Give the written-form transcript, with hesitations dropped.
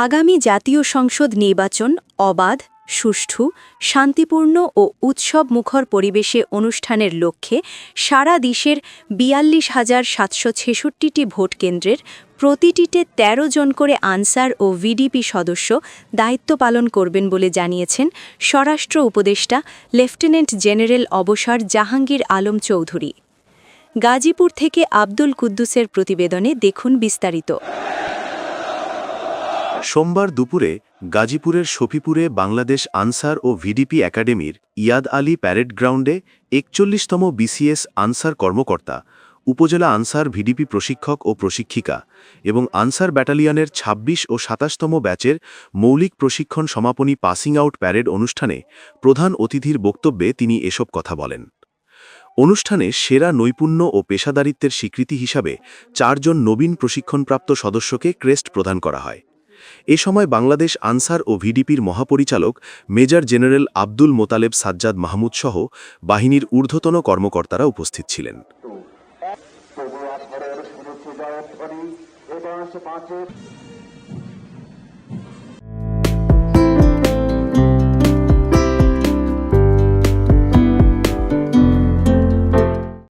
আগামী জাতীয় সংসদ নির্বাচন অবাধ, সুষ্ঠু, শান্তিপূর্ণ ও উৎসবমুখর পরিবেশে অনুষ্ঠানের লক্ষ্যে সারা দেশের ৪২,৭৬৬টি ভোটকেন্দ্রের প্রতিটিতে ১৩ জন করে আনসার ও ভিডিপি সদস্য দায়িত্ব পালন করবেন বলে জানিয়েছেন স্বরাষ্ট্র উপদেষ্টা লেফটেন্যান্ট জেনারেল অবসর জাহাঙ্গীর আলম চৌধুরী। গাজীপুর থেকে আব্দুল কুদ্দুসের প্রতিবেদনে দেখুন বিস্তারিত। সোমবার দুপুরে গাজীপুরের শফিপুরে বাংলাদেশ আনসার ও ভিডিপি একাডেমির ইয়াদ আলী প্যারেড গ্রাউন্ডে ৪১তম বিসিএস আনসার কর্মকর্তা, উপজেলা আনসার ভিডিপি প্রশিক্ষক ও প্রশিক্ষিকা এবং আনসার ব্যাটালিয়নের ২৬ ও ২৭তম ব্যাচের মৌলিক প্রশিক্ষণ সমাপনী পাসিং আউট প্যারেড অনুষ্ঠানে প্রধান অতিথির বক্তব্যে তিনি এসব কথা বলেন। অনুষ্ঠানে সেরা নৈপুণ্য ও পেশাদারিত্বের স্বীকৃতি হিসাবে ৪ জন নবীন প্রশিক্ষণপ্রাপ্ত সদস্যকে ক্রেস্ট প্রদান করা হয়। এ সময় বাংলাদেশ আনসার ও ভিডিপির মহাপরিচালক মেজর জেনারেল আব্দুল মোতালেব সাজ্জাদ মাহমুদ সহ বাহিনীর ঊর্ধ্বতন কর্মকর্তারা উপস্থিত ছিলেন।